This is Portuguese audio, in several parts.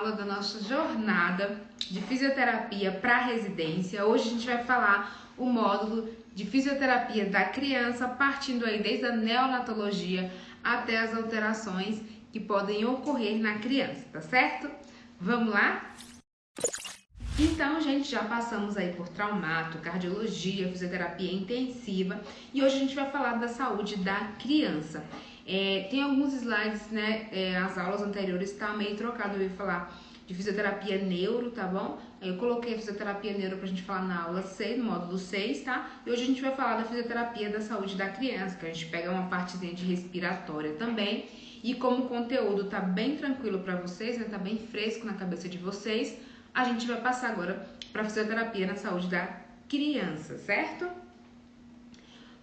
aula da nossa jornada de fisioterapia para a residência. Hoje a gente vai falar o módulo de fisioterapia da criança, partindo aí desde a neonatologia até as alterações que podem ocorrer na criança, tá certo? Vamos lá? Então, gente, já passamos aí por traumato, cardiologia, fisioterapia intensiva e hoje a gente vai falar da saúde da criança. Tem alguns slides, né, as aulas anteriores tá meio trocado, eu ia falar de fisioterapia neuro, tá bom? Eu coloquei a fisioterapia neuro pra gente falar na aula 6, no módulo 6, tá? E hoje a gente vai falar da fisioterapia da saúde da criança, que a gente pega uma partezinha de respiratória também. E como o conteúdo tá bem tranquilo pra vocês, né, tá bem fresco na cabeça de vocês, a gente vai passar agora para fisioterapia na saúde da criança, certo?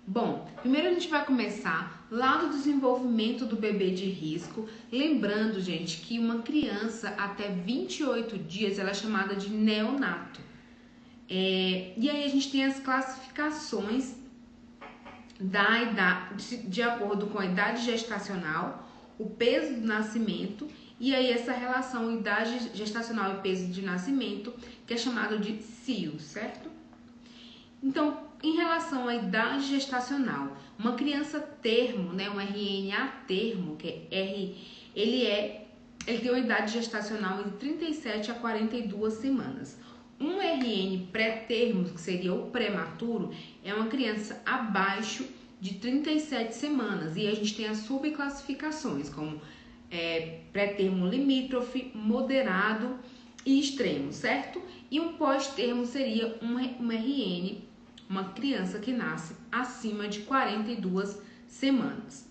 Bom, primeiro a gente vai começar lá do desenvolvimento do bebê de risco, lembrando, gente, que uma criança até 28 dias ela é chamada de neonato. E aí a gente tem as classificações da idade, de acordo com a idade gestacional, o peso do nascimento e aí essa relação idade gestacional e peso de nascimento, que é chamado de CIO, certo? Então, em relação à idade gestacional, uma criança termo, né, um RNA termo, que é R, ele tem uma idade gestacional de 37 a 42 semanas. Um RN pré-termo, que seria o prematuro, é uma criança abaixo de 37 semanas. E a gente tem as subclassificações, como pré-termo limítrofe, moderado e extremo, certo? E um pós-termo seria um RN, uma criança que nasce acima de 42 semanas.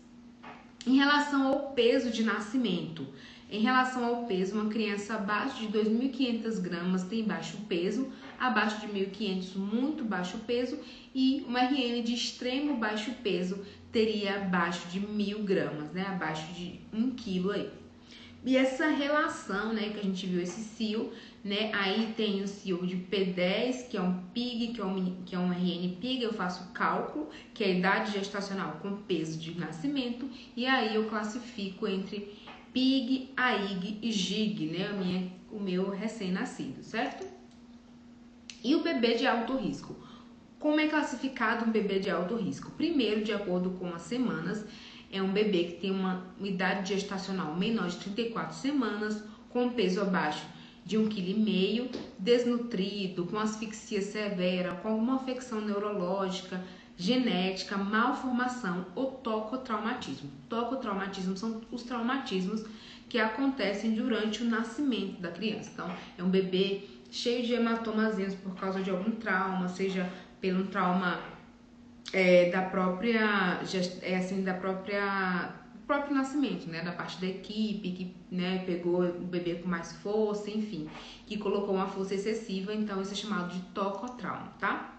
Em relação ao peso de nascimento, uma criança abaixo de 2.500 gramas tem baixo peso, abaixo de 1.500 muito baixo peso e uma RN de extremo baixo peso teria abaixo de 1.000 gramas, né? Abaixo de 1 quilo aí. E essa relação, né, que a gente viu esse CIO, né, aí tem o CIO de P10, que é um PIG, que é um RN PIG, eu faço o cálculo, que é a idade gestacional com peso de nascimento, e aí eu classifico entre PIG, AIG e GIG, né, o meu recém-nascido, certo? E o bebê de alto risco? Como é classificado um bebê de alto risco? Primeiro, de acordo com as semanas, é um bebê que tem uma idade gestacional menor de 34 semanas, com peso abaixo de 1,5 kg, desnutrido, com asfixia severa, com alguma afecção neurológica, genética, malformação ou tocotraumatismo. Tocotraumatismo são os traumatismos que acontecem durante o nascimento da criança. Então, é um bebê cheio de hematomazinhos por causa de algum trauma, seja pelo trauma do próprio nascimento, né, da parte da equipe que, né, pegou o bebê com mais força, enfim, que colocou uma força excessiva, então isso é chamado de tocotrauma, tá?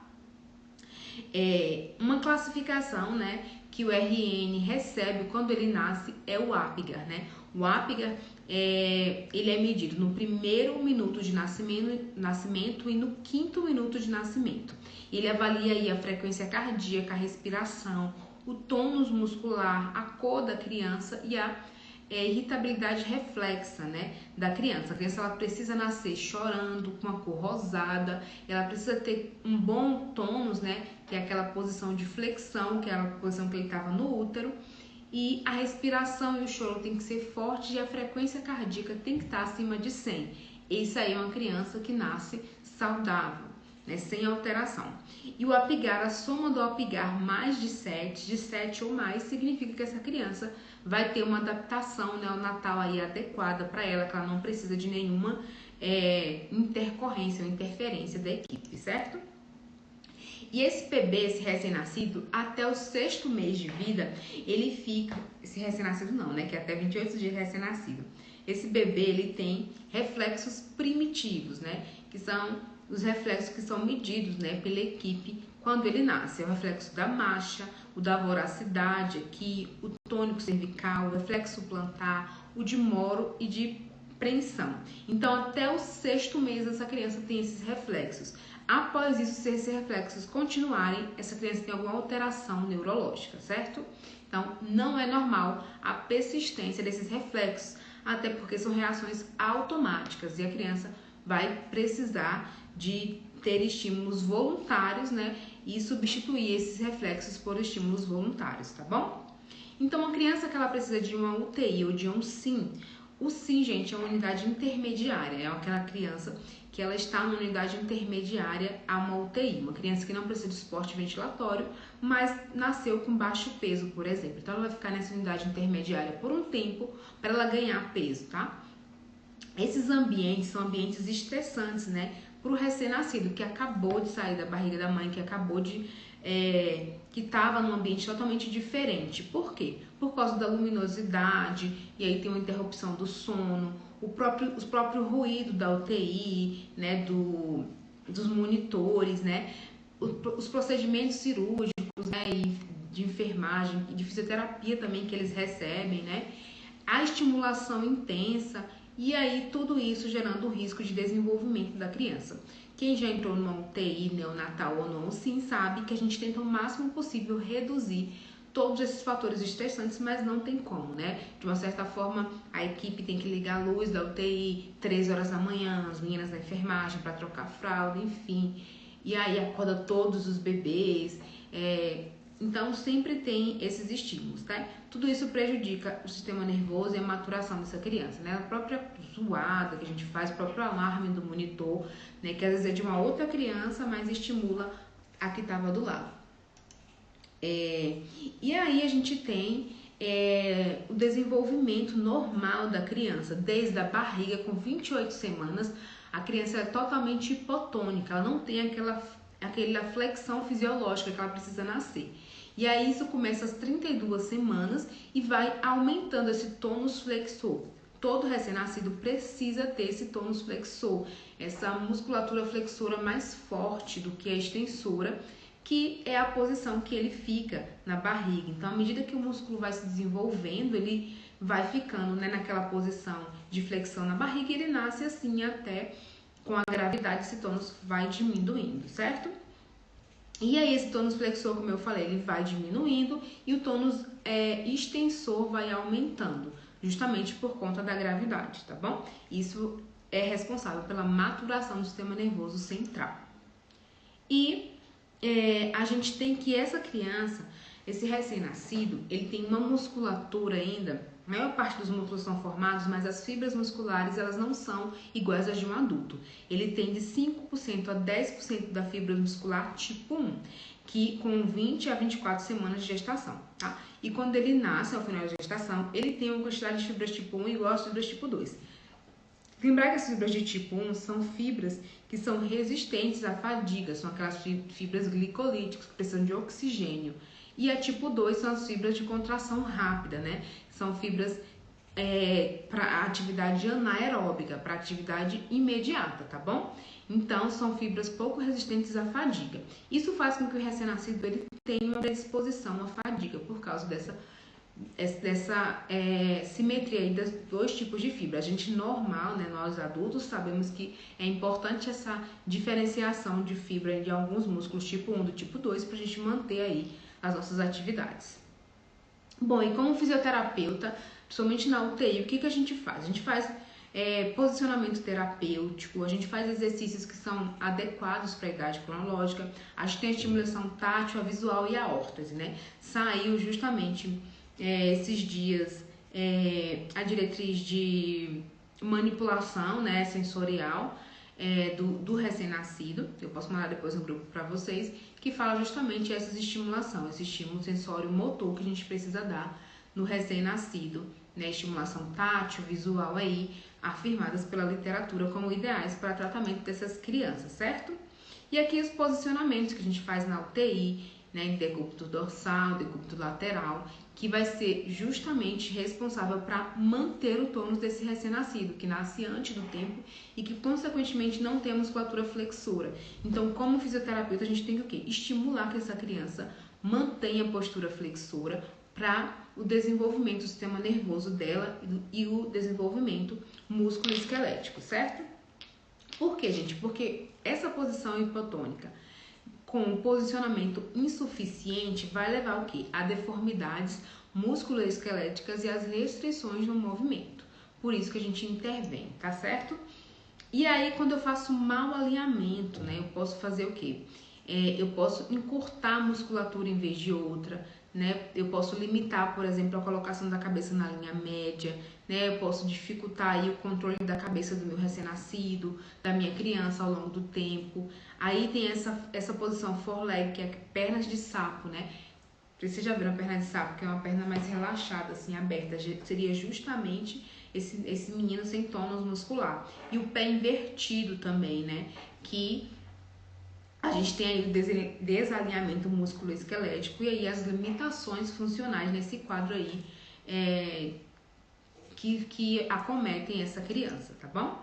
Uma classificação, né, que o RN recebe quando ele nasce é o Apgar, né? O Apgar ele é medido no primeiro minuto de nascimento e no quinto minuto de nascimento. Ele avalia aí a frequência cardíaca, a respiração, o tônus muscular, a cor da criança e a irritabilidade reflexa, né, da criança. A criança ela precisa nascer chorando, com a cor rosada, ela precisa ter um bom tônus, né, que é aquela posição de flexão, que é a posição que ele estava no útero, e a respiração e o choro tem que ser forte e a frequência cardíaca tem que estar acima de 100. Isso aí é uma criança que nasce saudável, né, sem alteração. E o Apgar, a soma do Apgar mais de 7 ou mais, significa que essa criança vai ter uma adaptação neonatal aí adequada para ela, que ela não precisa de nenhuma intercorrência ou interferência da equipe, certo? E esse bebê, esse recém-nascido, até o 6º mês de vida, ele fica... Esse recém-nascido não, né? Que é até 28 dias recém-nascido. Esse bebê, ele tem reflexos primitivos, né? Que são os reflexos que são medidos, né, pela equipe quando ele nasce. É o reflexo da marcha, o da voracidade aqui, o tônico cervical, o reflexo plantar, o de Moro e de preensão. Então, até o 6º mês, essa criança tem esses reflexos. Após isso, se esses reflexos continuarem, essa criança tem alguma alteração neurológica, certo? Então, não é normal a persistência desses reflexos até porque são reações automáticas e a criança vai precisar de ter estímulos voluntários, né, e substituir esses reflexos por estímulos voluntários, tá bom? Então, a criança que ela precisa de uma UTI ou de um SIM, o SIM, gente, é uma unidade intermediária, é aquela criança que ela está numa unidade intermediária a uma UTI, uma criança que não precisa de suporte ventilatório, mas nasceu com baixo peso, por exemplo. Então, ela vai ficar nessa unidade intermediária por um tempo para ela ganhar peso, tá? Esses ambientes são ambientes estressantes, né? Para o recém-nascido que acabou de sair da barriga da mãe, que acabou de... que estava num ambiente totalmente diferente. Por quê? Por causa da luminosidade, e aí tem uma interrupção do sono, os próprios ruídos da UTI, né? Dos monitores, né? Os procedimentos cirúrgicos, né? E de enfermagem, de fisioterapia também que eles recebem, né? A estimulação intensa. E aí, tudo isso gerando o risco de desenvolvimento da criança. Quem já entrou numa UTI neonatal ou não, sim, sabe que a gente tenta o máximo possível reduzir todos esses fatores estressantes, mas não tem como, né? De uma certa forma, a equipe tem que ligar a luz da UTI 3 horas da manhã, as meninas da enfermagem para trocar fralda, enfim. E aí acorda todos os bebês, então, sempre tem esses estímulos, tá? Tudo isso prejudica o sistema nervoso e a maturação dessa criança, né? A própria zoada que a gente faz, o próprio alarme do monitor, né? Que às vezes é de uma outra criança, mas estimula a que estava do lado. E aí a gente tem o desenvolvimento normal da criança, desde a barriga, com 28 semanas, a criança é totalmente hipotônica, ela não tem aquela flexão fisiológica que ela precisa nascer. E aí isso começa às 32 semanas e vai aumentando esse tônus flexor. Todo recém-nascido precisa ter esse tônus flexor, essa musculatura flexora mais forte do que a extensora, que é a posição que ele fica na barriga. Então, à medida que o músculo vai se desenvolvendo, ele vai ficando, né, naquela posição de flexão na barriga e ele nasce assim até... Com a gravidade, esse tônus vai diminuindo, certo? E aí, esse tônus flexor, como eu falei, ele vai diminuindo e o tônus extensor vai aumentando, justamente por conta da gravidade, tá bom? Isso é responsável pela maturação do sistema nervoso central. E a gente tem que essa criança, esse recém-nascido, ele tem uma musculatura ainda... A maior parte dos músculos são formados, mas as fibras musculares elas não são iguais às de um adulto. Ele tem de 5% a 10% da fibra muscular tipo 1, que com 20 a 24 semanas de gestação, tá? E quando ele nasce, ao final da gestação, ele tem uma quantidade de fibras tipo 1 igual às fibras tipo 2. Lembrar que as fibras de tipo 1 são fibras que são resistentes à fadiga, são aquelas fibras glicolíticas que precisam de oxigênio. E a tipo 2 são as fibras de contração rápida, né? São fibras para atividade anaeróbica, para atividade imediata, tá bom? Então, são fibras pouco resistentes à fadiga. Isso faz com que o recém-nascido ele tenha uma predisposição à fadiga por causa dessa simetria aí dos dois tipos de fibra. A gente normal, né, nós adultos, sabemos que é importante essa diferenciação de fibra de alguns músculos tipo 1 do tipo 2 para a gente manter aí as nossas atividades. Bom, e como fisioterapeuta, principalmente na UTI, o que a gente faz? A gente faz posicionamento terapêutico, a gente faz exercícios que são adequados para a idade cronológica, a gente tem a estimulação tátil, a visual e a órtese, né? Saiu justamente esses dias a diretriz de manipulação, né, sensorial do recém-nascido, eu posso mandar depois no grupo para vocês, que fala justamente essa estimulação, esse estímulo sensório motor que a gente precisa dar no recém-nascido, né, estimulação tátil, visual aí, afirmadas pela literatura como ideais para tratamento dessas crianças, certo? E aqui os posicionamentos que a gente faz na UTI, né, em decúbito dorsal, decúbito lateral, que vai ser justamente responsável para manter o tônus desse recém-nascido, que nasce antes do tempo e que, consequentemente, não tem a musculatura flexora. Então, como fisioterapeuta, a gente tem que o quê? Estimular que essa criança mantenha a postura flexora para o desenvolvimento do sistema nervoso dela e o desenvolvimento músculo-esquelético, certo? Por quê, gente? Porque essa posição hipotônica com posicionamento insuficiente vai levar o quê? A deformidades musculoesqueléticas e as restrições no movimento. por isso que a gente intervém, tá certo? E aí, quando eu faço mau alinhamento, né, eu posso fazer o quê? Eu posso encurtar a musculatura em vez de outra, né? Eu posso limitar, por exemplo, a colocação da cabeça na linha média, né? Eu posso dificultar aí o controle da cabeça do meu recém-nascido, da minha criança ao longo do tempo. Aí tem essa posição foreleg, que é pernas de sapo, né? Vocês já viram a perna de sapo, que é uma perna mais relaxada, assim, aberta. Seria justamente esse menino sem tônus muscular. E o pé invertido também, né? Que a gente tem aí o desalinhamento músculo-esquelético e aí as limitações funcionais nesse quadro aí que acometem essa criança, tá bom?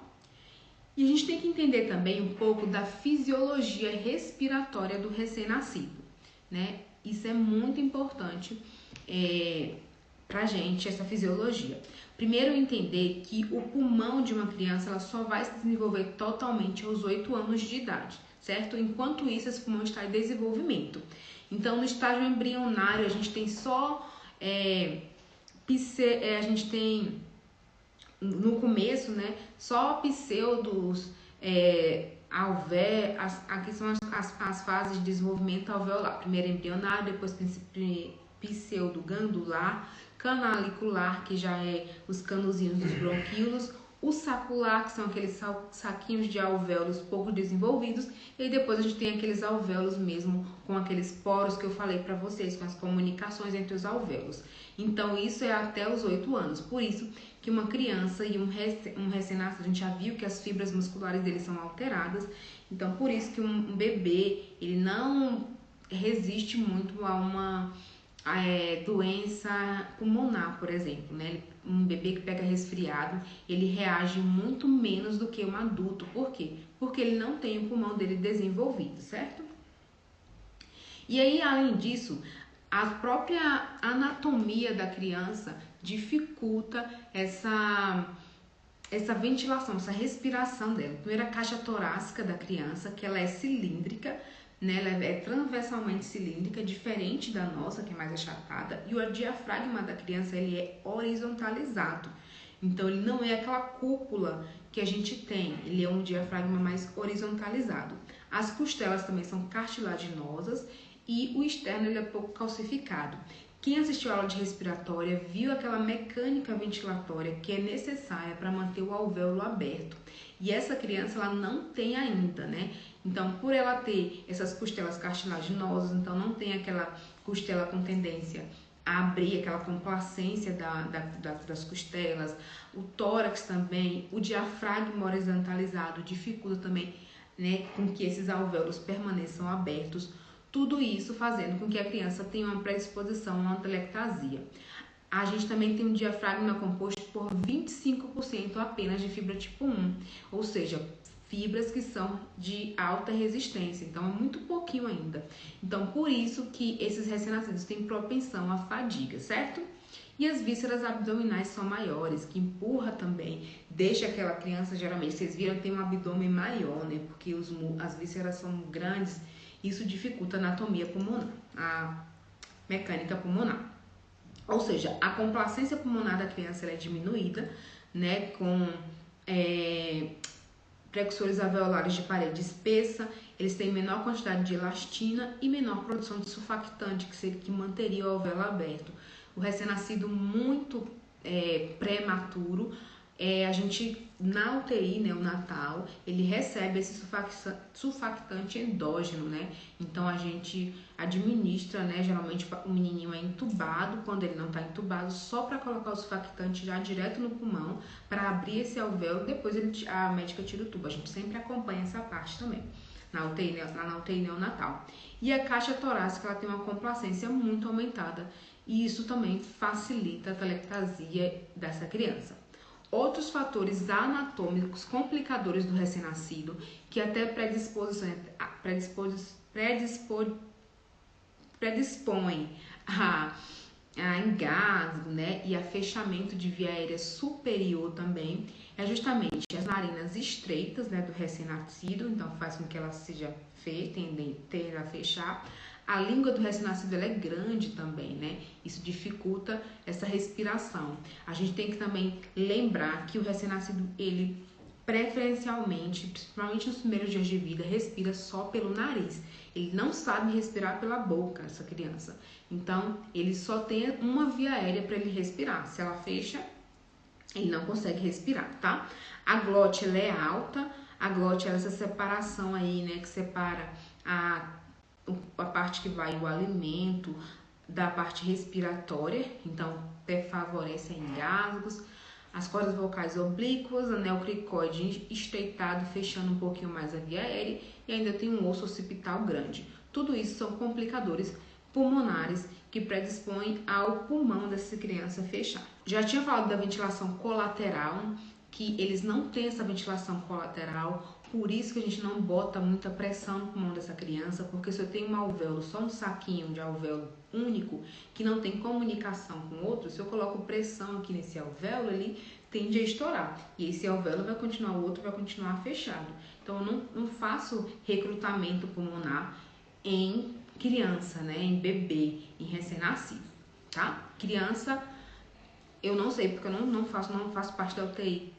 E a gente tem que entender também um pouco da fisiologia respiratória do recém-nascido, né? Isso é muito importante pra gente, essa fisiologia. Primeiro, entender que o pulmão de uma criança ela só vai se desenvolver totalmente aos 8 anos de idade, certo? Enquanto isso, esse pulmão está em desenvolvimento. Então, no estágio embrionário, a gente tem só... a gente tem, no começo, né, só pseudos, aqui são as fases de desenvolvimento alveolar. Primeiro embrionário, depois pseudo-glandular, canalicular, que já é os canozinhos dos bronquíolos, o sacular, que são aqueles saquinhos de alvéolos pouco desenvolvidos, e aí depois a gente tem aqueles alvéolos mesmo, com aqueles poros que eu falei para vocês, com as comunicações entre os alvéolos. Então isso é até os 8 anos, por isso que uma criança e um recém-nascido, a gente já viu que as fibras musculares dele são alteradas, então por isso que um bebê, ele não resiste muito a uma doença pulmonar, por exemplo, né? Um bebê que pega resfriado, ele reage muito menos do que um adulto. Por quê? Porque ele não tem o pulmão dele desenvolvido, certo? E aí, além disso, a própria anatomia da criança dificulta essa ventilação, essa respiração dela. Primeiro, a caixa torácica da criança, que ela é cilíndrica, né? Ela é transversalmente cilíndrica, diferente da nossa, que é mais achatada, e o diafragma da criança ele é horizontalizado. Então, ele não é aquela cúpula que a gente tem, ele é um diafragma mais horizontalizado. As costelas também são cartilaginosas e o externo ele é pouco calcificado. Quem assistiu a aula de respiratória viu aquela mecânica ventilatória que é necessária para manter o alvéolo aberto. E essa criança ela não tem ainda, né? Então, por ela ter essas costelas cartilaginosas, então não tem aquela costela com tendência a abrir, aquela complacência das costelas, o tórax também, o diafragma horizontalizado dificulta também, né, com que esses alvéolos permaneçam abertos. Tudo isso fazendo com que a criança tenha uma predisposição a uma atelectasia. A gente também tem um diafragma composto por 25% apenas de fibra tipo 1, ou seja, fibras que são de alta resistência, então é muito pouquinho ainda. Então, por isso que esses recém-nascidos têm propensão à fadiga, certo? E as vísceras abdominais são maiores, que empurra também, deixa aquela criança, geralmente, vocês viram, tem um abdômen maior, né? Porque as vísceras são grandes, isso dificulta a anatomia pulmonar, a mecânica pulmonar. Ou seja, a complacência pulmonar da criança ela é diminuída, né? Com precursores alveolares de parede espessa, eles têm menor quantidade de elastina e menor produção de surfactante, que manteria o alvéolo aberto. O recém-nascido muito prematuro, a gente, na UTI neonatal, ele recebe esse surfactante endógeno, né? Então, a gente administra, né? Geralmente, o menininho é entubado, quando ele não está entubado, só para colocar o surfactante já direto no pulmão, para abrir esse alvéolo, depois a médica tira o tubo. A gente sempre acompanha essa parte também, na UTI neonatal. E a caixa torácica, ela tem uma complacência muito aumentada, e isso também facilita a atelectasia dessa criança. Outros fatores anatômicos complicadores do recém-nascido, que até predispõem a engasgo, né, e a fechamento de via aérea superior também, é justamente as narinas estreitas, né, do recém-nascido, então faz com que ela seja tenda a fechar, A língua do recém-nascido ela é grande também, né? Isso dificulta essa respiração. A gente tem que também lembrar que o recém-nascido, ele preferencialmente, principalmente nos primeiros dias de vida, respira só pelo nariz. Ele não sabe respirar pela boca, essa criança. Então, ele só tem uma via aérea para ele respirar. Se ela fecha, ele não consegue respirar, tá? A glote, ela é alta. A glote é essa separação aí, né, que separa a parte que vai o alimento da parte respiratória. Então, até favorece engasgos. As cordas vocais oblíquas, anel cricoide estreitado, fechando um pouquinho mais a via aérea, e ainda tem um osso occipital grande. Tudo isso são complicadores pulmonares que predispõem ao pulmão dessa criança fechar. Já tinha falado da ventilação colateral, que eles não têm essa ventilação colateral, por isso que a gente não bota muita pressão no pulmão dessa criança, porque se eu tenho um alvéolo, só um saquinho de alvéolo único, que não tem comunicação com o outro, se eu coloco pressão aqui nesse alvéolo, ele tende a estourar. E esse alvéolo vai continuar, o outro vai continuar fechado. Então, eu não faço recrutamento pulmonar em criança, né, em bebê, em recém-nascido, tá? Criança, eu não sei, porque eu não faço parte da UTI,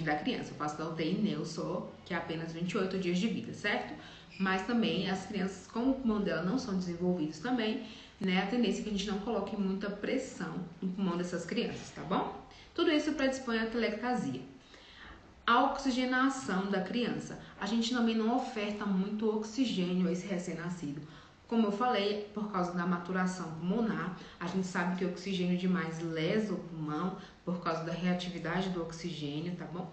da criança. Eu faço da UTI neo só, que é apenas 28 dias de vida, certo? Mas também as crianças, como o pulmão dela não são desenvolvidos também, né, a tendência é que a gente não coloque muita pressão no pulmão dessas crianças, tá bom? Tudo isso predispõe à atelectasia. A oxigenação da criança. A gente também não oferta muito oxigênio a esse recém-nascido. Como eu falei, por causa da maturação pulmonar, a gente sabe que o oxigênio demais lesa o pulmão por causa da reatividade do oxigênio, tá bom?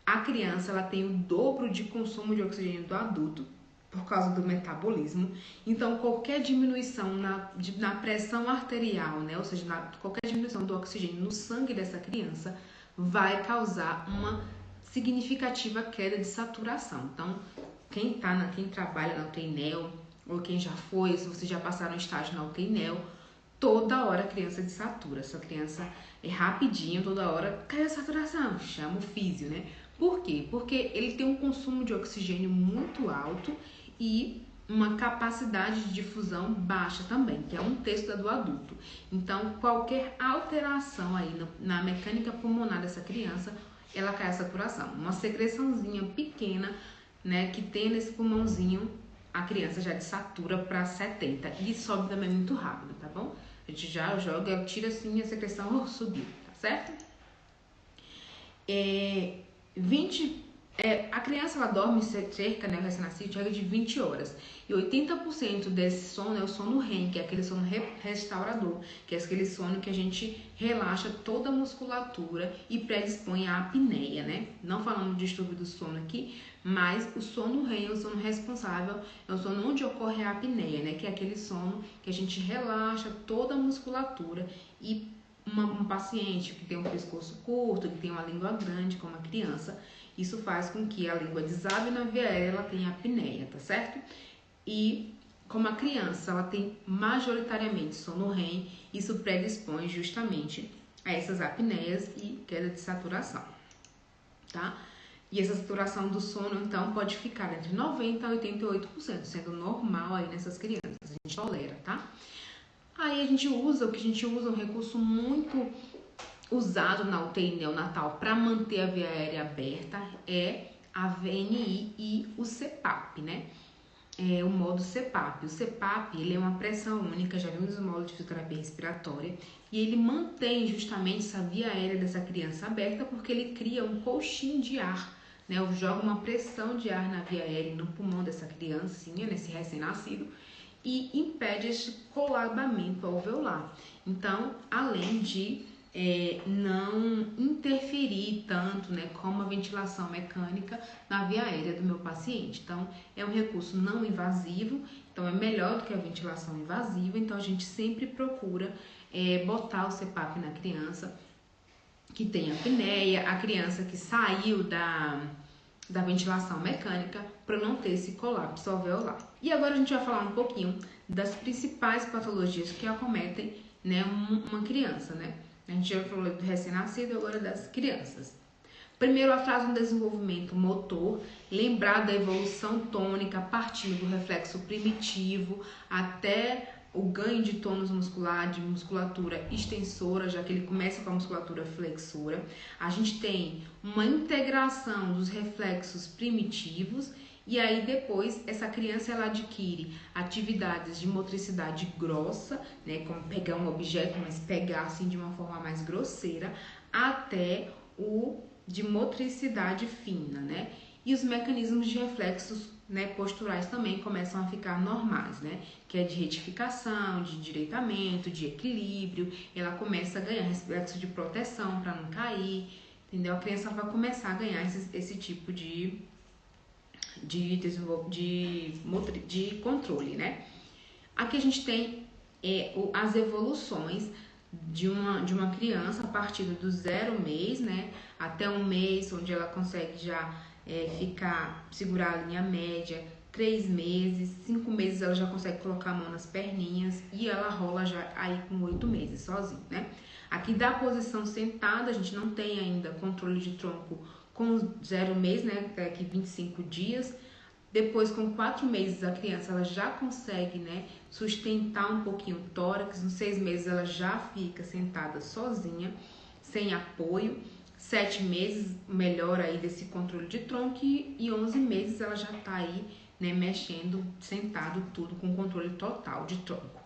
A criança, ela tem o dobro de consumo de oxigênio do adulto por causa do metabolismo. Então, qualquer diminuição na pressão arterial, né? Ou seja, qualquer diminuição do oxigênio no sangue dessa criança vai causar uma significativa queda de saturação. Então, quem trabalha na UTI neo, ou quem já foi, se vocês já passaram um estágio na UTI neo, toda hora a criança desatura. Essa criança é rapidinho, toda hora cai a saturação, chama o físio, né? Por quê? Porque ele tem um consumo de oxigênio muito alto e uma capacidade de difusão baixa também, que é 1/3 da do adulto. Então, qualquer alteração aí na mecânica pulmonar dessa criança, ela cai a saturação. Uma secreçãozinha pequena, né, que tem nesse pulmãozinho, a criança já desatura para 70 e sobe também muito rápido, tá bom? A gente já joga, tira assim a secreção, subiu, tá certo? A criança, ela dorme cerca, né, recém-nascido, cerca de 20 horas. E 80% desse sono é o sono REM, que é aquele sono restaurador, que é aquele sono que a gente relaxa toda a musculatura e predispõe à apneia, né? Não falando de distúrbio do sono aqui, mas o sono REM é o sono responsável, é o sono onde ocorre a apneia, né? Que é aquele sono que a gente relaxa toda a musculatura e um paciente que tem um pescoço curto, que tem uma língua grande, como a criança, isso faz com que a língua desabe na via aérea, ela tenha apneia, tá certo? E como a criança, ela tem majoritariamente sono REM, isso predispõe justamente a essas apneias e queda de saturação, tá? E essa saturação do sono, então, pode ficar entre 90% a 88%, sendo normal aí nessas crianças, a gente tolera, tá? Aí a gente usa, um recurso muito usado na UTI neonatal para manter a via aérea aberta é a VNI e o CPAP, né? O modo CPAP. O CPAP, ele é uma pressão única, já vimos no modo de fisioterapia respiratória, e ele mantém justamente essa via aérea dessa criança aberta porque ele cria um colchinho de ar, né? Joga uma pressão de ar na via aérea no pulmão dessa criancinha, nesse recém-nascido, e impede esse colabamento alveolar. Então, além de não interferir tanto, né, como a ventilação mecânica na via aérea do meu paciente. Então, é um recurso não invasivo, então é melhor do que a ventilação invasiva, então a gente sempre procura botar o CPAP na criança que tem apneia, a criança que saiu da ventilação mecânica para não ter esse colapso alveolar. E agora a gente vai falar um pouquinho das principais patologias que acometem, né, uma criança, né? A gente já falou do recém-nascido, agora das crianças. Primeiro, atraso no desenvolvimento motor, lembrar da evolução tônica partindo do reflexo primitivo até o ganho de tônus muscular, de musculatura extensora, já que ele começa com a musculatura flexora. A gente tem uma integração dos reflexos primitivos e aí depois essa criança ela adquire atividades de motricidade grossa, né, como pegar um objeto, mas pegar assim de uma forma mais grosseira, até o de motricidade fina, né? E os mecanismos de reflexos, né, posturais também começam a ficar normais, né? Que é de retificação, de endireitamento, de equilíbrio. Ela começa a ganhar reflexo de proteção para não cair, entendeu? A criança vai começar a ganhar esse tipo de controle, né? Aqui a gente tem as evoluções de uma criança a partir do 0 mês, né, até 1 mês, onde ela consegue já segurar a linha média, 3 meses, 5 meses ela já consegue colocar a mão nas perninhas e ela rola já aí com 8 meses sozinho, né? Aqui da posição sentada, a gente não tem ainda controle de tronco com 0 mês, né, daqui 25 dias. Depois, com 4 meses, a criança ela já consegue, né, sustentar um pouquinho o tórax. Nos 6 meses, ela já fica sentada sozinha, sem apoio. 7 meses, melhora aí desse controle de tronco. E 11 meses, ela já tá aí, né, mexendo, sentado, tudo com controle total de tronco.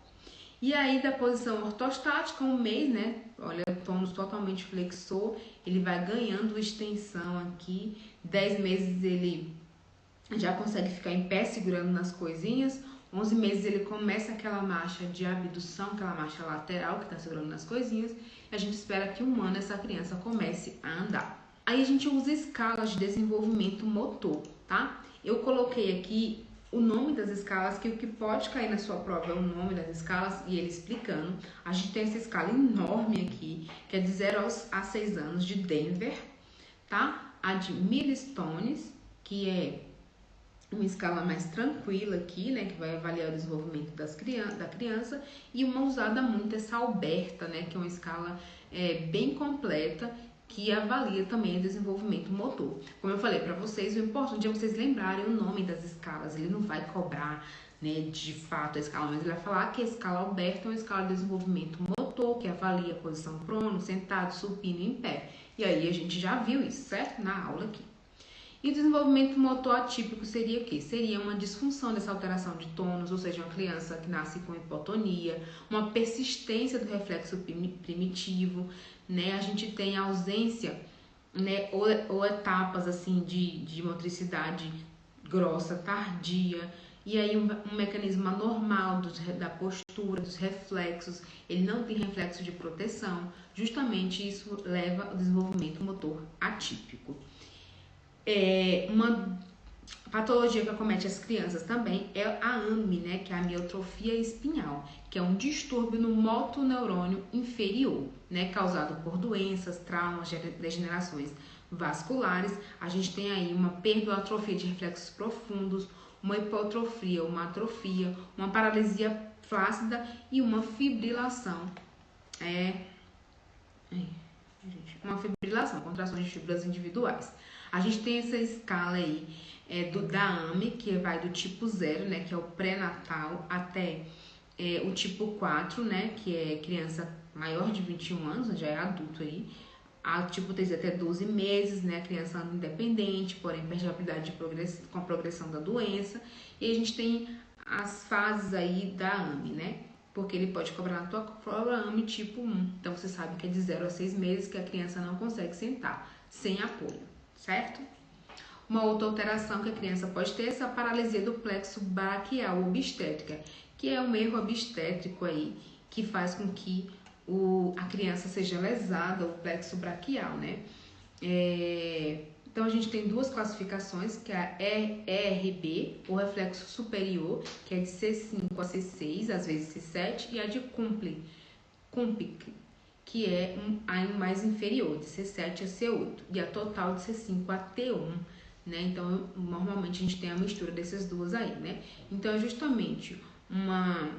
E aí, da posição ortostática, 1 mês, né, olha, tônus totalmente flexor, ele vai ganhando extensão aqui. 10 meses, ele já consegue ficar em pé segurando nas coisinhas. 11 meses ele começa aquela marcha de abdução, aquela marcha lateral que está segurando nas coisinhas. E a gente espera que 1 ano essa criança comece a andar. Aí a gente usa escalas de desenvolvimento motor, tá? Eu coloquei aqui o nome das escalas, que o que pode cair na sua prova é o nome das escalas e ele explicando. A gente tem essa escala enorme aqui, que é de 0 a 6 anos, de Denver, tá? A de Millstones, que é uma escala mais tranquila aqui, né, que vai avaliar o desenvolvimento da criança, e uma usada muito essa Alberta, né, que é uma escala bem completa, que avalia também o desenvolvimento motor. Como eu falei para vocês, o importante é vocês lembrarem o nome das escalas. Ele não vai cobrar, né, de fato a escala, mas ele vai falar que a escala Alberta é uma escala de desenvolvimento motor, que avalia a posição prono, sentado, supino e em pé. E aí a gente já viu isso, certo? Na aula aqui. E o desenvolvimento motor atípico seria o quê? Seria uma disfunção dessa alteração de tônus, ou seja, uma criança que nasce com hipotonia, uma persistência do reflexo primitivo, né? A gente tem a ausência, né, ou etapas assim de motricidade grossa, tardia, e aí um mecanismo anormal da postura, dos reflexos, ele não tem reflexo de proteção, justamente isso leva ao desenvolvimento motor atípico. Uma patologia que acomete as crianças também é a AME, né, que é a amiotrofia espinhal, que é um distúrbio no motoneurônio inferior, né, causado por doenças, traumas, degenerações vasculares. A gente tem aí uma perda ou atrofia de reflexos profundos, uma hipotrofia, uma atrofia, uma paralisia flácida e uma fibrilação. Uma fibrilação, contrações de fibras individuais. A gente tem essa escala aí da AME, que vai do tipo 0, né, que é o pré-natal, até o tipo 4, né, que é criança maior de 21 anos, já é adulto aí. A tipo 3 até 12 meses, né, a criança anda independente, porém perde a habilidade com a progressão da doença. E a gente tem as fases aí da AME, né, porque ele pode cobrar na tua prova AME tipo 1. Então você sabe que é de 0 a 6 meses que a criança não consegue sentar, sem apoio, certo? Uma outra alteração que a criança pode ter é essa paralisia do plexo braquial obstétrica, que é um erro obstétrico aí, que faz com que a criança seja lesada, o plexo braquial, né? Então a gente tem 2 classificações, que é a ERB, o reflexo superior, que é de C5 a C6, às vezes C7, e a de Kumplic, que é a mais inferior, de C7 a C8, e a total de C5 a T1, né? Então, normalmente a gente tem a mistura dessas duas aí, né? Então, é justamente uma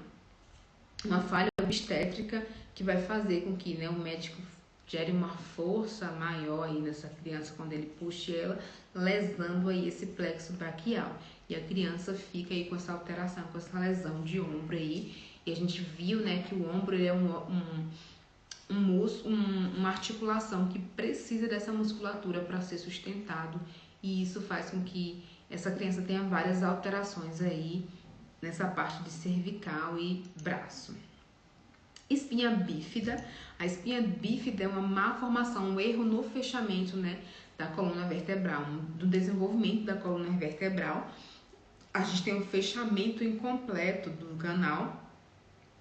falha obstétrica que vai fazer com que, né, o médico gere uma força maior aí nessa criança quando ele puxa ela, lesando aí esse plexo braquial. E a criança fica aí com essa alteração, com essa lesão de ombro aí. E a gente viu, né, que o ombro ele é uma articulação que precisa dessa musculatura para ser sustentado. E isso faz com que essa criança tenha várias alterações aí nessa parte de cervical e braço. Espinha bífida. A espinha bífida é uma má formação, um erro no fechamento, né, da coluna vertebral, do desenvolvimento da coluna vertebral. A gente tem um fechamento incompleto do canal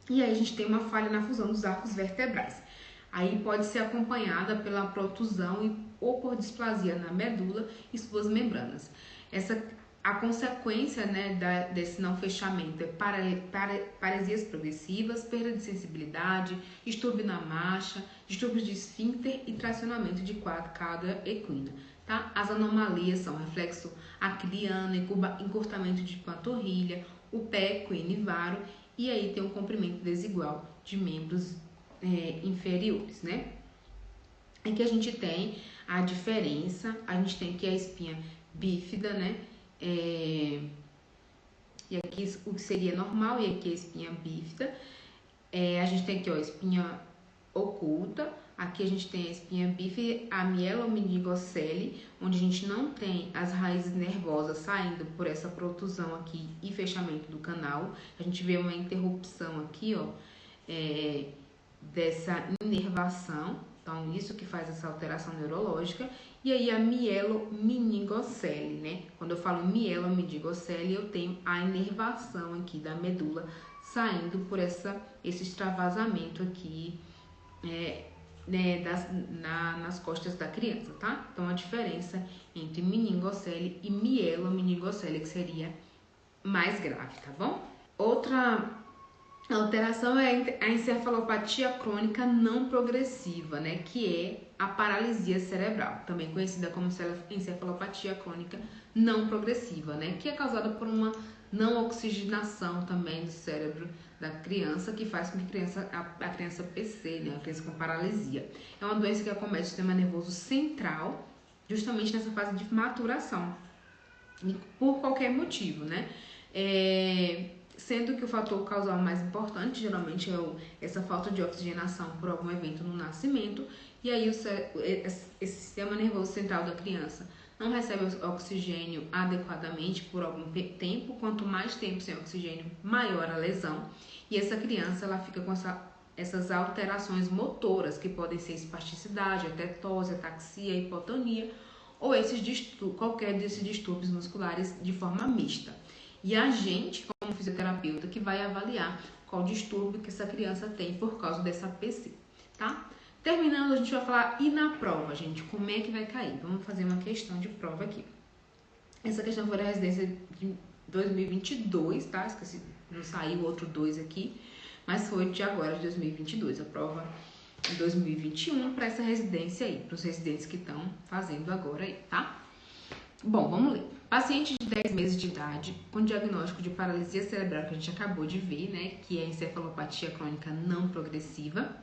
e aí a gente tem uma falha na fusão dos arcos vertebrais. Aí pode ser acompanhada pela protusão ou por displasia na medula e suas membranas. A consequência, né, desse não fechamento é paresias progressivas, perda de sensibilidade, distúrbio na marcha, distúrbios de esfíncter e tracionamento de cauda equina. Tá? As anomalias são reflexo acriano, encurtamento de panturrilha, o pé equino e aí tem um comprimento desigual de membros inferiores, né? Aqui a gente tem a diferença, a gente tem aqui a espinha bífida, né? E aqui o que seria normal, e aqui a espinha bífida. A gente tem aqui, ó, a espinha oculta. Aqui a gente tem a espinha bífida, a mielomeningocele, onde a gente não tem as raízes nervosas saindo por essa protusão aqui e fechamento do canal. A gente vê uma interrupção aqui, ó, dessa inervação. Então, isso que faz essa alteração neurológica. E aí, a mielomeningocele, né? Quando eu falo mielomeningocele, eu tenho a inervação aqui da medula saindo por esse extravasamento aqui, né, nas costas da criança, tá? Então, a diferença entre meningocele e mielomeningocele, que seria mais grave, tá bom? Outra alteração é a encefalopatia crônica não progressiva, né, que é a paralisia cerebral, também conhecida como encefalopatia crônica não progressiva, né, que é causada por uma não oxigenação também do cérebro da criança, que faz com que a criança PC, né, a criança com paralisia. É uma doença que acomete o sistema nervoso central, justamente nessa fase de maturação, por qualquer motivo, né? Sendo que o fator causal mais importante, geralmente, é essa falta de oxigenação por algum evento no nascimento, e aí esse sistema nervoso central da criança não recebe oxigênio adequadamente por algum tempo. Quanto mais tempo sem oxigênio, maior a lesão, e essa criança ela fica com essas alterações motoras, que podem ser espasticidade, atetose, ataxia, hipotonia, ou qualquer desses distúrbios musculares de forma mista. E a gente, como fisioterapeuta, que vai avaliar qual distúrbio que essa criança tem por causa dessa PC, tá? Terminando, a gente vai falar, e na prova, gente, como é que vai cair? Vamos fazer uma questão de prova aqui. Essa questão foi da residência de 2022, tá? Esqueci, não saiu outro 2 aqui, mas foi de agora, de 2022. A prova de 2021 para essa residência aí, para os residentes que estão fazendo agora aí, tá? Bom, vamos ler. Paciente de 10 meses de idade com diagnóstico de paralisia cerebral, que a gente acabou de ver, né, que é encefalopatia crônica não progressiva.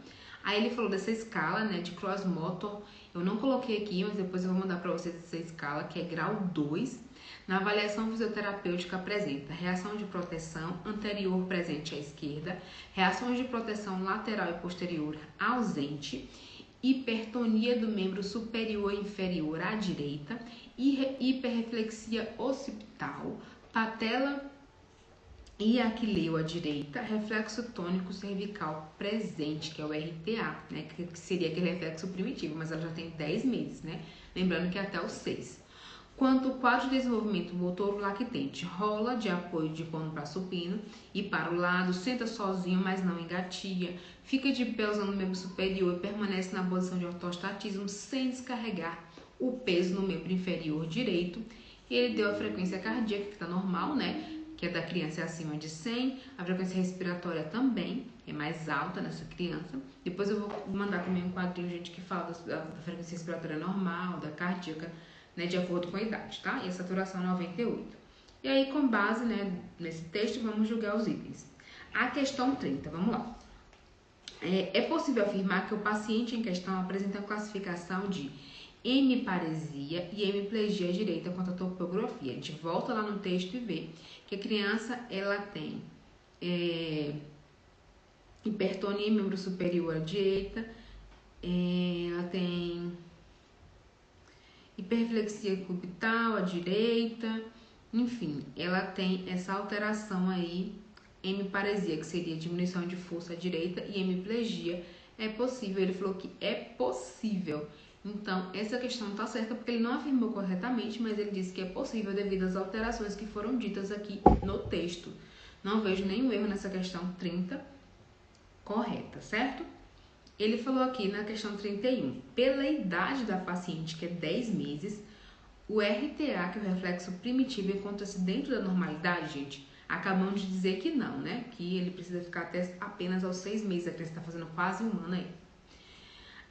Aí ele falou dessa escala, né, de cross motor. Eu não coloquei aqui, mas depois eu vou mandar para vocês essa escala, que é grau 2. Na avaliação fisioterapêutica apresenta reação de proteção anterior presente à esquerda, reações de proteção lateral e posterior ausente, hipertonia do membro superior e inferior à direita, hiperreflexia occipital, patela e aquileu à direita, reflexo tônico cervical presente, que é o RTA, né, que seria aquele reflexo primitivo, mas ela já tem 10 meses, né? Lembrando que é até os 6. Quanto ao quadro de desenvolvimento motor lactente, rola de apoio de pano para supino e para o lado, senta sozinho, mas não engatilha, fica de pé usando o membro superior e permanece na posição de ortostatismo sem descarregar o peso no membro inferior direito. Ele deu a frequência cardíaca, que está normal, né? Que é da criança é acima de 100, a frequência respiratória também é mais alta nessa criança. Depois eu vou mandar também um quadrinho, gente, que fala da frequência respiratória normal, da cardíaca, né, de acordo com a idade, tá? E a saturação 98. E aí, com base, né, nesse texto, vamos julgar os itens. A questão 30, vamos lá. É possível afirmar que o paciente em questão apresenta a classificação de hemiparesia e hemiplegia direita quanto à topografia. A gente volta lá no texto e vê que a criança ela tem hipertonia em membro superior à direita, ela tem hiperflexia cubital à direita, enfim, ela tem essa alteração aí, hemiparesia, que seria diminuição de força à direita, e hemiplegia é possível. Ele falou que é possível. Então, essa questão não está certa porque ele não afirmou corretamente, mas ele disse que é possível devido às alterações que foram ditas aqui no texto. Não vejo nenhum erro nessa questão 30 correta, certo? Ele falou aqui na questão 31, pela idade da paciente, que é 10 meses, o RTA, que é o reflexo primitivo, encontra-se dentro da normalidade, gente? Acabamos de dizer que não, né? Que ele precisa ficar até apenas aos 6 meses, a criança está fazendo quase 1 ano aí.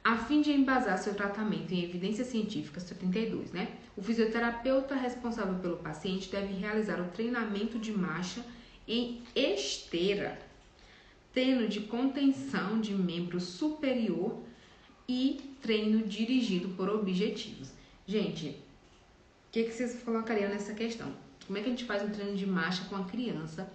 A fim de embasar seu tratamento em evidências científicas, 32, né? O fisioterapeuta responsável pelo paciente deve realizar o treinamento de marcha em esteira, treino de contenção de membro superior e treino dirigido por objetivos. Gente, o que vocês colocariam nessa questão? Como é que a gente faz um treino de marcha com a criança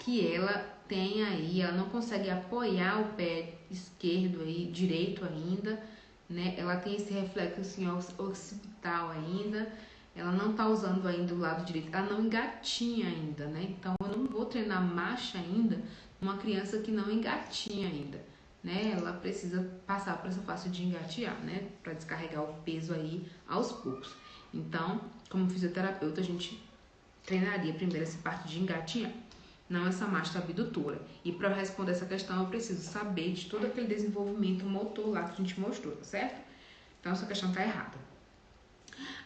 que ela tem aí, ela não consegue apoiar o pé esquerdo aí, direito ainda, né? Ela tem esse reflexo assim, occipital ainda, ela não tá usando ainda o lado direito, ela não engatinha ainda, né? Então eu não vou treinar marcha ainda numa criança que não engatinha ainda, né? Ela precisa passar por essa fase de engatear, né? Para descarregar o peso aí aos poucos. Então, como fisioterapeuta, a gente treinaria primeiro essa parte de engatinhar, não essa marcha abdutora. E para responder essa questão, eu preciso saber de todo aquele desenvolvimento motor lá que a gente mostrou, tá certo? Então, essa questão tá errada.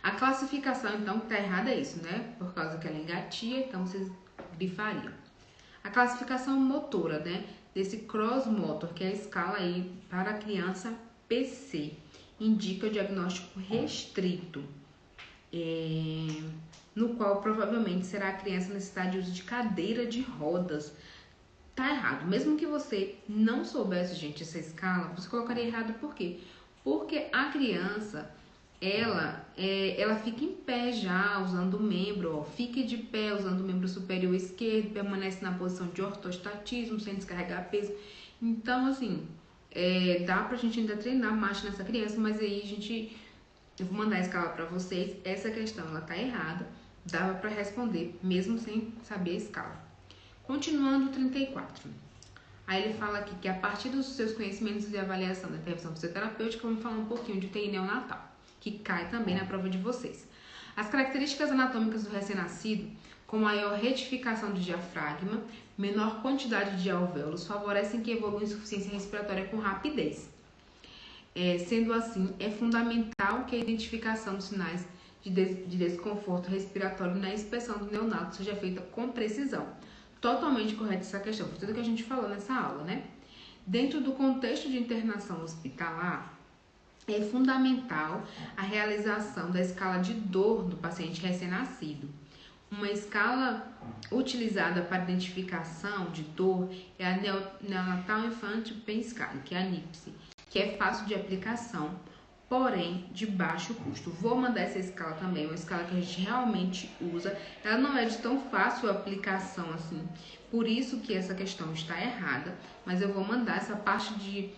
A classificação, então, que tá errada é isso, né? Por causa que ela engatia, então vocês grifariam. A classificação motora, né? Desse cross motor, que é a escala aí para a criança PC, indica o diagnóstico restrito, no qual provavelmente será a criança necessitar de uso de cadeira de rodas. Tá errado. Mesmo que você não soubesse, gente, essa escala, você colocaria errado por quê? Porque a criança, ela fica em pé já, usando o membro, ó, fique de pé, usando o membro superior esquerdo, permanece na posição de ortostatismo, sem descarregar peso. Então, assim, dá pra gente ainda treinar marcha nessa criança, mas aí eu vou mandar a escala pra vocês. Essa questão, ela tá errada, dava pra responder, mesmo sem saber a escala. Continuando, 34. Aí ele fala aqui que a partir dos seus conhecimentos de avaliação da intervenção fisioterapêutica, vamos falar um pouquinho de UTI neonatal, que cai também na prova de vocês. As características anatômicas do recém-nascido, com maior retificação do diafragma, menor quantidade de alvéolos, favorecem que evolua insuficiência respiratória com rapidez. Sendo assim, é fundamental que a identificação dos sinais de desconforto respiratório na inspeção do neonato seja feita com precisão. Totalmente correta essa questão, foi tudo que a gente falou nessa aula, né? Dentro do contexto de internação hospitalar, é fundamental a realização da escala de dor do paciente recém-nascido. Uma escala utilizada para identificação de dor é a Neonatal Infant Pain Scale, que é a NIPSE, que é fácil de aplicação, porém de baixo custo. Vou mandar essa escala também, uma escala que a gente realmente usa. Ela não é de tão fácil aplicação assim, por isso que essa questão está errada, mas eu vou mandar essa parte de...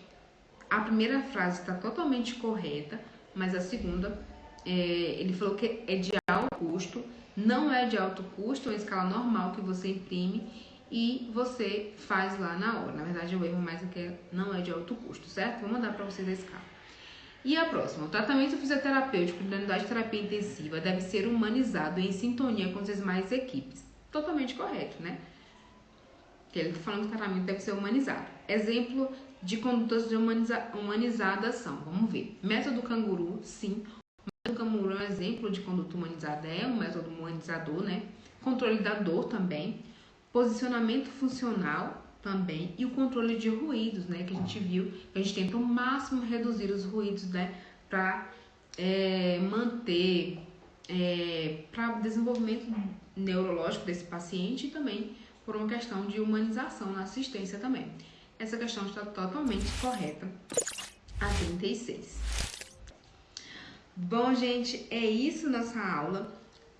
A primeira frase está totalmente correta, mas a segunda, ele falou que é de alto custo, não é de alto custo, é uma escala normal que você imprime e você faz lá na hora. Na verdade, o erro mais é que não é de alto custo, certo? Vou mandar para vocês a escala. E a próxima, o tratamento fisioterapêutico da unidade de terapia intensiva deve ser humanizado em sintonia com as demais equipes. Totalmente correto, né? Que ele está falando que o tratamento deve ser humanizado. Exemplo de condutas humanizadas são, vamos ver, método canguru, sim. O método canguru é um exemplo de conduta humanizada, é um método humanizador, né? Controle da dor também. Posicionamento funcional também, e o controle de ruídos, né, que a gente viu, que a gente tenta ao máximo reduzir os ruídos, né, para manter, para desenvolvimento neurológico desse paciente e também por uma questão de humanização na assistência também. essa questão está totalmente correta. A 36. Bom, gente, é isso nossa aula.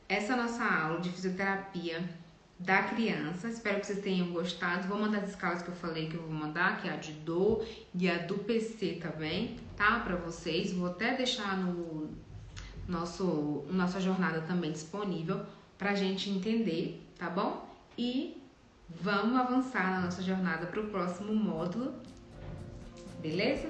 Essa é a nossa aula de fisioterapia da criança. Espero que vocês tenham gostado. Vou mandar as escalas que eu falei que eu vou mandar, que é a de dor e a do PC também, tá? Pra vocês. Vou até deixar no nossa jornada também disponível pra gente entender, tá bom? E vamos avançar na nossa jornada pro próximo módulo, beleza?